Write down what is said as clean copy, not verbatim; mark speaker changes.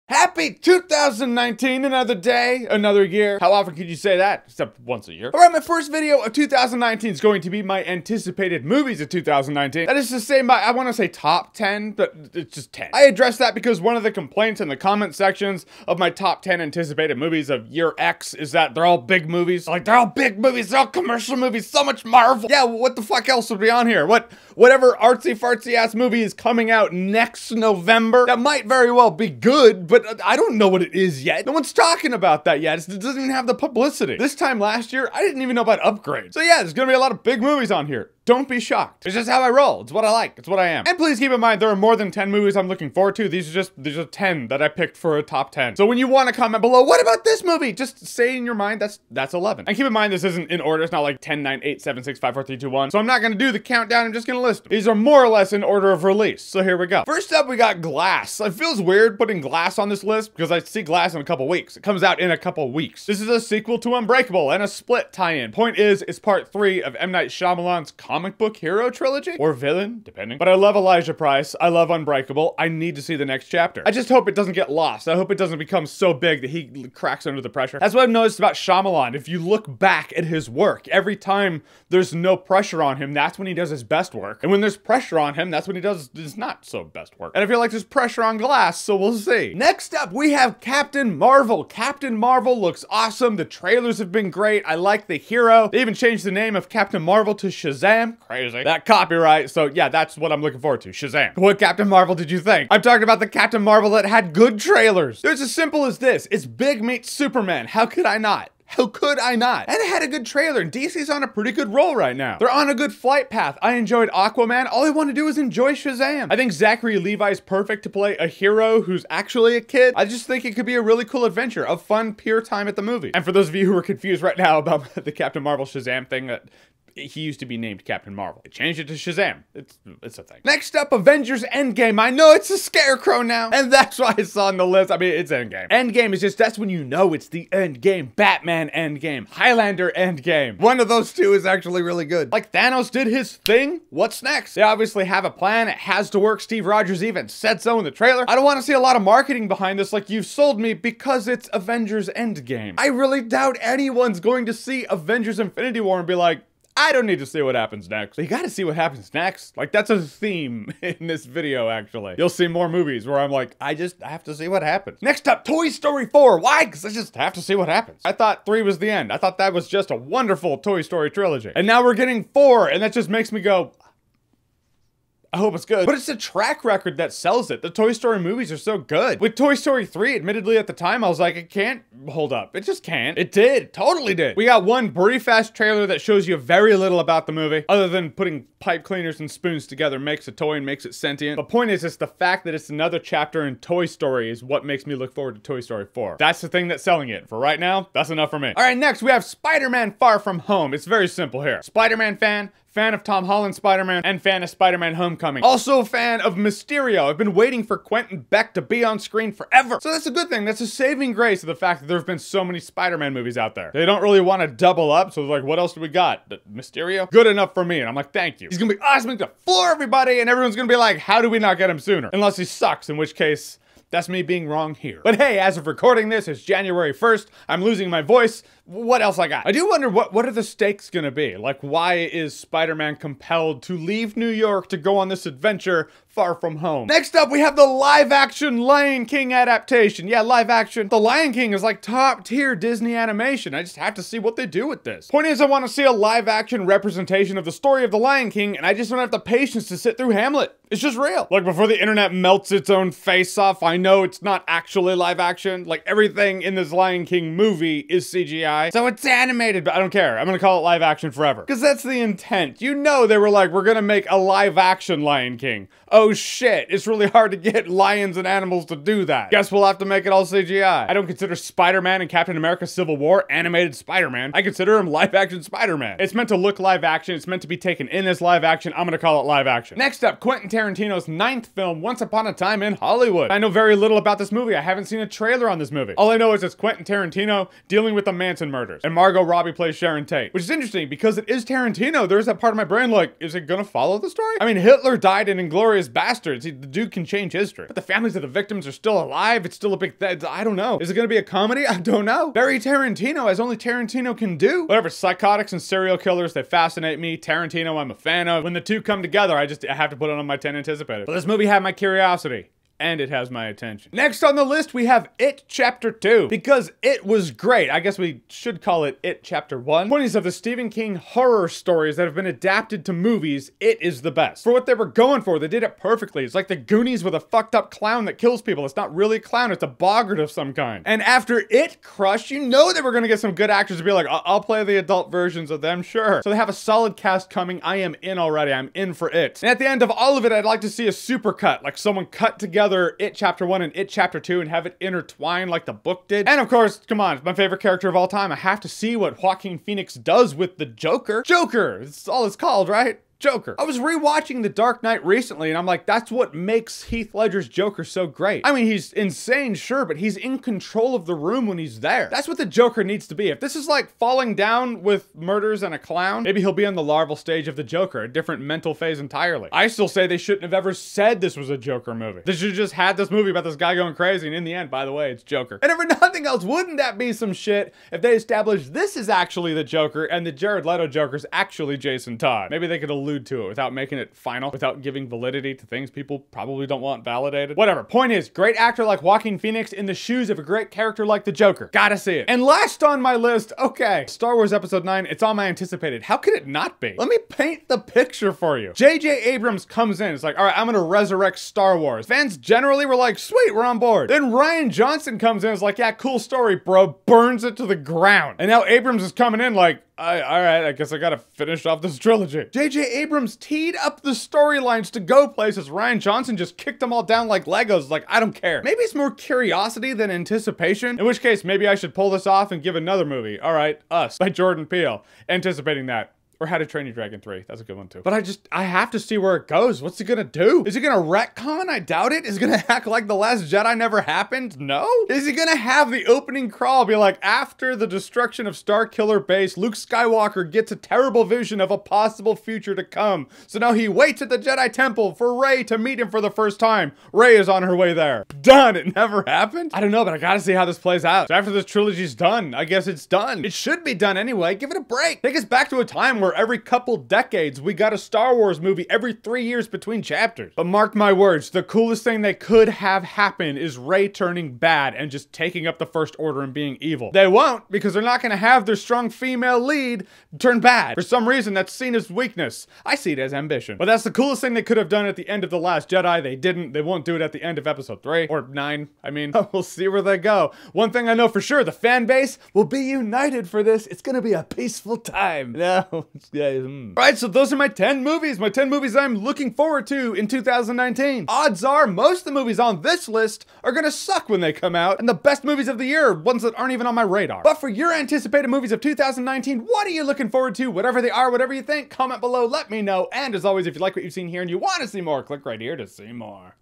Speaker 1: Happy 2019, another day, another year. How often could you say that? Except once a year. All right, my first video of 2019 is going to be my anticipated movies of 2019. That is to say I want to say top 10, but it's just 10. I addressed that because one of the complaints in the comment sections of my top 10 anticipated movies of year X is that they're all big movies. Like, they're all big movies, they're all commercial movies, so much Marvel. Yeah, what the fuck else would be on here? Whatever artsy fartsy ass movie is coming out next November, that might very well be good, but I don't know what it is yet. No one's talking about that yet. It doesn't even have the publicity. This time last year, I didn't even know about Upgrade. So yeah, there's gonna be a lot of big movies on here. Don't be shocked. It's just how I roll. It's what I like. It's what I am. And please keep in mind, there are more than 10 movies I'm looking forward to. These are 10 that I picked for a top 10. So when you want to comment below, what about this movie? Just say in your mind, that's 11. And keep in mind, this isn't in order. It's not like 10, 9, 8, 7, 6, 5, 4, 3, 2, 1. So I'm not gonna do the countdown. I'm just gonna list them. These are more or less in order of release. So here we go. First up, we got Glass. It feels weird putting Glass on this list because I see Glass in a couple weeks. It comes out in a couple weeks. This is a sequel to Unbreakable and a split tie-in. Point is, it's part 3 of M. Night Shyamalan's comic book hero trilogy, or villain, depending. But I love Elijah Price. I love Unbreakable. I need to see the next chapter. I just hope it doesn't get lost. I hope it doesn't become so big that he cracks under the pressure. That's what I've noticed about Shyamalan. If you look back at his work, every time there's no pressure on him, that's when he does his best work. And when there's pressure on him, that's when he does his not so best work. And I feel like there's pressure on Glass, so we'll see. Next up, we have Captain Marvel. Captain Marvel looks awesome. The trailers have been great. I like the hero. They even changed the name of Captain Marvel to Shazam. Crazy. That copyright. So yeah, that's what I'm looking forward to. Shazam. What Captain Marvel did you think? I'm talking about the Captain Marvel that had good trailers. It's as simple as this. It's big meets Superman. How could I not? How could I not? And it had a good trailer, and DC's on a pretty good roll right now. They're on a good flight path. I enjoyed Aquaman. All I want to do is enjoy Shazam. I think Zachary Levi's perfect to play a hero who's actually a kid. I just think it could be a really cool adventure, a fun, pure time at the movie. And for those of you who are confused right now about the Captain Marvel Shazam thing, he used to be named Captain Marvel. They changed it to Shazam. It's a thing. Next up, Avengers Endgame. I know it's a scarecrow now, and that's why it's on the list. I mean, it's Endgame. Endgame is just, that's when you know it's the Endgame. Batman Endgame. Highlander Endgame. One of those two is actually really good. Like, Thanos did his thing. What's next? They obviously have a plan. It has to work. Steve Rogers even said so in the trailer. I don't want to see a lot of marketing behind this like you've sold me because it's Avengers Endgame. I really doubt anyone's going to see Avengers Infinity War and be like, I don't need to see what happens next. You gotta see what happens next. Like, that's a theme in this video, actually. You'll see more movies where I'm like, I have to see what happens. Next up, Toy Story 4. Why? Because I just have to see what happens. I thought 3 was the end. I thought that was just a wonderful Toy Story trilogy. And now we're getting 4, and that just makes me go, I hope it's good. But it's a track record that sells it. The Toy Story movies are so good. With Toy Story 3, admittedly at the time, I was like, it can't hold up. It just can't. It did. Totally did. We got one brief-ass trailer that shows you very little about the movie, other than putting pipe cleaners and spoons together makes a toy and makes it sentient. The point is, it's the fact that it's another chapter in Toy Story is what makes me look forward to Toy Story 4. That's the thing that's selling it. For right now, that's enough for me. All right, next, we have Spider-Man Far From Home. It's very simple here. Spider-Man fan of Tom Holland's Spider-Man, and fan of Spider-Man Homecoming. Also a fan of Mysterio. I've been waiting for Quentin Beck to be on screen forever. So that's a good thing. That's a saving grace of the fact that there have been so many Spider-Man movies out there. They don't really want to double up, so they're like, what else do we got? Mysterio? Good enough for me. And I'm like, thank you. He's gonna be awesome to floor everybody, and everyone's gonna be like, how do we not get him sooner? Unless he sucks, in which case, that's me being wrong here. But hey, as of recording this, it's January 1st. I'm losing my voice. What else I got? I do wonder what are the stakes gonna be? Like, why is Spider-Man compelled to leave New York to go on this adventure far from home? Next up, we have the live-action Lion King adaptation. Yeah, live action. The Lion King is like top-tier Disney animation. I just have to see what they do with this. Point is, I want to see a live-action representation of the story of the Lion King, and I just don't have the patience to sit through Hamlet. It's just real. Like, before the internet melts its own face off, I know it's not actually live action. Like, everything in this Lion King movie is CGI. So it's animated, but I don't care. I'm gonna call it live action forever. Because that's the intent. You know they were like, we're gonna make a live action Lion King. Oh shit, it's really hard to get lions and animals to do that. Guess we'll have to make it all CGI. I don't consider Spider-Man and Captain America Civil War animated Spider-Man. I consider him live action Spider-Man. It's meant to look live action. It's meant to be taken in as live action. I'm gonna call it live action. Next up, Quentin Tarantino's 9th film, Once Upon a Time in Hollywood. I know very little about this movie. I haven't seen a trailer on this movie. All I know is it's Quentin Tarantino dealing with the Manson murders. And Margot Robbie plays Sharon Tate, which is interesting because it is Tarantino. There's that part of my brain like, is it gonna follow the story? I mean, Hitler died in Inglourious glorious bastards. The dude can change history. But the families of the victims are still alive. It's still a big I don't know. Is it gonna be a comedy? I don't know. Very Tarantino, as only Tarantino can do. Whatever, psychotics and serial killers, they fascinate me. Tarantino, I'm a fan of. When the two come together, I have to put it on my 10 anticipated. But this movie had my curiosity. And it has my attention. Next on the list, we have It Chapter 2, because it was great. I guess we should call it It Chapter 1. 20s of the Stephen King horror stories that have been adapted to movies, it is the best. For what they were going for, they did it perfectly. It's like the Goonies with a fucked up clown that kills people. It's not really a clown, it's a boggart of some kind. And after it crushed, you know they were gonna get some good actors to be like, I'll play the adult versions of them, sure. So they have a solid cast coming. I am in already. I'm in for it. And at the end of all of it, I'd like to see a super cut, like someone cut together It Chapter 1 and It Chapter 2 and have it intertwine like the book did. And of course, come on, it's my favorite character of all time. I have to see what Joaquin Phoenix does with the Joker. Joker, it's all it's called, right? Joker. I was rewatching The Dark Knight recently and I'm like, that's what makes Heath Ledger's Joker so great. I mean, he's insane, sure, but he's in control of the room when he's there. That's what the Joker needs to be. If this is like falling down with murders and a clown, maybe he'll be on the larval stage of the Joker, a different mental phase entirely. I still say they shouldn't have ever said this was a Joker movie. They should have just had this movie about this guy going crazy, and in the end, by the way, it's Joker. And if for nothing else, wouldn't that be some shit if they established this is actually the Joker and the Jared Leto Joker's actually Jason Todd? Maybe they could allude to it without making it final, without giving validity to things people probably don't want validated. Whatever. Point is, great actor like Joaquin Phoenix in the shoes of a great character like the Joker. Gotta see it. And last on my list, okay, Star Wars Episode 9, it's on my anticipated. How could it not be? Let me paint the picture for you. J.J. Abrams comes in, it's like, all right, I'm gonna resurrect Star Wars. Fans generally were like, sweet, we're on board. Then Rian Johnson comes in, it's like, yeah, cool story, bro, burns it to the ground. And now Abrams is coming in like, all right, I guess I gotta finish off this trilogy. J.J. Abrams teed up the storylines to go places. Rian Johnson just kicked them all down like Legos. Like, I don't care. Maybe it's more curiosity than anticipation. In which case, maybe I should pull this off and give another movie. All right, Us by Jordan Peele. Anticipating that. Or How to Train Your Dragon 3. That's a good one too. But I have to see where it goes. What's he gonna do? Is he gonna retcon? I doubt it. Is he gonna act like The Last Jedi never happened? No. Is he gonna have the opening crawl be like, after the destruction of Starkiller Base, Luke Skywalker gets a terrible vision of a possible future to come. So now he waits at the Jedi Temple for Rey to meet him for the first time. Rey is on her way there. Done. It never happened? I don't know, but I gotta see how this plays out. So after this trilogy's done, I guess it's done. It should be done anyway. Give it a break. Take us back to a time where every couple decades we got a Star Wars movie every 3 years between chapters. But mark my words, the coolest thing that could have happened is Rey turning bad and just taking up the First Order and being evil. They won't, because they're not gonna have their strong female lead turn bad. For some reason, that's seen as weakness. I see it as ambition. But that's the coolest thing they could have done at the end of The Last Jedi. They didn't. They won't do it at the end of Episode 3 or 9. I mean, we'll see where they go. One thing I know for sure, the fan base will be united for this. It's gonna be a peaceful time. No, Right, so those are my 10 movies. My 10 movies I'm looking forward to in 2019. Odds are most of the movies on this list are gonna suck when they come out, and the best movies of the year are ones that aren't even on my radar. But for your anticipated movies of 2019, what are you looking forward to? Whatever they are, whatever you think, comment below, let me know. And as always, if you like what you've seen here and you want to see more, click right here to see more.